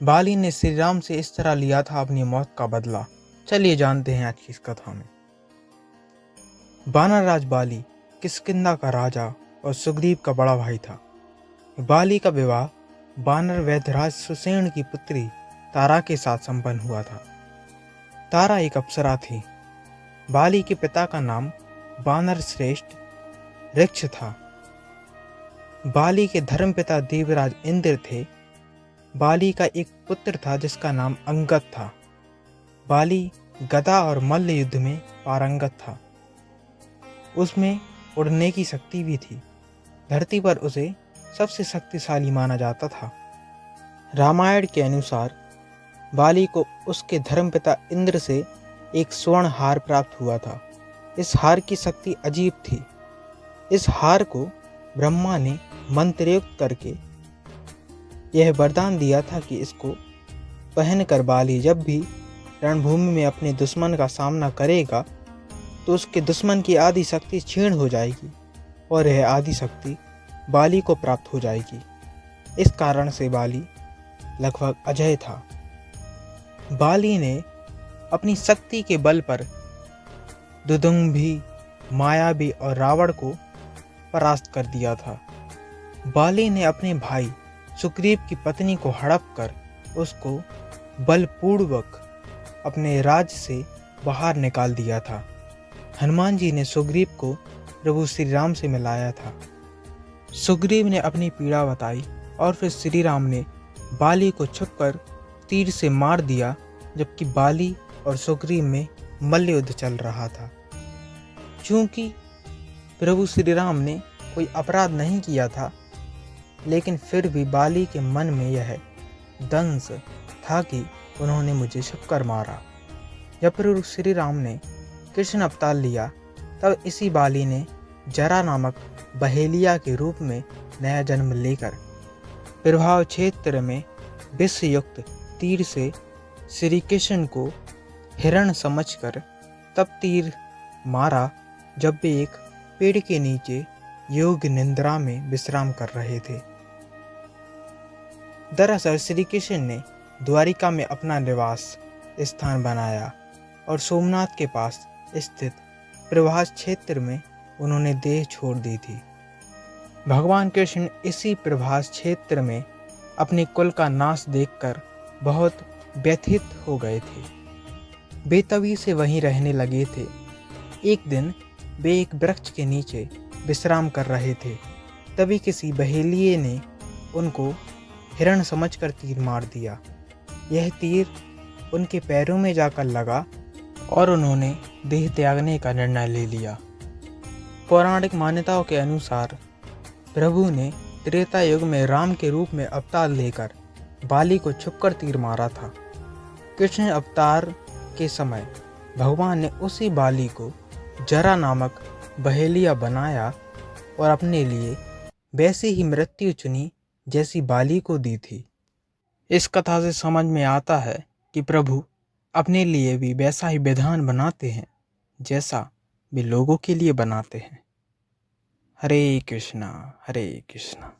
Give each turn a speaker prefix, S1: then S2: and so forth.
S1: बाली ने श्री राम से इस तरह लिया था अपनी मौत का बदला। चलिए जानते हैं आज की इस कथा में। वानर राज बाली किष्किंधा का राजा और सुग्रीव का बड़ा भाई था। बाली का विवाह वानर वैद्यराज सुषेण की पुत्री तारा के साथ संपन्न हुआ था। तारा एक अप्सरा थी। बाली के पिता का नाम वानर श्रेष्ठ ऋक्ष था। बाली के धर्मपिता देवराज इंद्र थे। बाली का एक पुत्र था जिसका नाम अंगद था। बाली गदा और मल्ल युद्ध में पारंगत था। उसमें उड़ने की शक्ति भी थी। धरती पर उसे सबसे शक्तिशाली माना जाता था। रामायण के अनुसार बाली को उसके धर्मपिता इंद्र से एक स्वर्ण हार प्राप्त हुआ था। इस हार की शक्ति अजीब थी। इस हार को ब्रह्मा ने मंत्रयुक्त करके यह वरदान दिया था कि इसको पहनकर बाली जब भी रणभूमि में अपने दुश्मन का सामना करेगा तो उसके दुश्मन की आदि शक्ति क्षीण हो जाएगी और यह आदि शक्ति बाली को प्राप्त हो जाएगी। इस कारण से बाली लगभग अजेय था। बाली ने अपनी शक्ति के बल पर दुदुम्भी, मायावी और रावण को परास्त कर दिया था। बाली ने अपने भाई सुग्रीव की पत्नी को हड़प कर उसको बलपूर्वक अपने राज्य से बाहर निकाल दिया था। हनुमान जी ने सुग्रीव को प्रभु श्री राम से मिलाया था। सुग्रीव ने अपनी पीड़ा बताई और फिर श्री राम ने बाली को छुपकर तीर से मार दिया, जबकि बाली और सुग्रीव में मल्ल युद्ध चल रहा था। चूंकि प्रभु श्री राम ने कोई अपराध नहीं किया था, लेकिन फिर भी बाली के मन में यह दंश था कि उन्होंने मुझे छुपकर मारा। जब प्रभु श्री राम ने कृष्ण अवतार लिया तब इसी बाली ने जरा नामक बहेलिया के रूप में नया जन्म लेकर प्रभाव क्षेत्र में विषयुक्त तीर से श्री कृष्ण को हिरण समझकर तब तीर मारा जब वे एक पेड़ के नीचे योग निंद्रा में विश्राम कर रहे थे। दरअसल श्री कृष्ण ने द्वारिका में अपना निवास स्थान बनाया और सोमनाथ के पास स्थित प्रभास क्षेत्र में उन्होंने देह छोड़ दी थी। भगवान कृष्ण इसी प्रभास क्षेत्र में अपने कुल का नाश देखकर बहुत व्यथित हो गए थे। वे तभी से वहीं रहने लगे थे। एक दिन वे एक वृक्ष के नीचे विश्राम कर रहे थे। तभी किसी बहेलिये ने उनको हिरण समझकर तीर मार दिया। यह तीर उनके पैरों में जाकर लगा और उन्होंने देह त्यागने का निर्णय ले लिया। पौराणिक मान्यताओं के अनुसार प्रभु ने त्रेता युग में राम के रूप में अवतार लेकर बाली को छुपकर तीर मारा था। कृष्ण अवतार के समय भगवान ने उसी बाली को जरा नामक बहेलिया बनाया और अपने लिए वैसी ही मृत्यु चुनी जैसी बाली को दी थी। इस कथा से समझ में आता है कि प्रभु अपने लिए भी वैसा ही विधान बनाते हैं जैसा वे लोगों के लिए बनाते हैं। हरे कृष्णा हरे कृष्णा।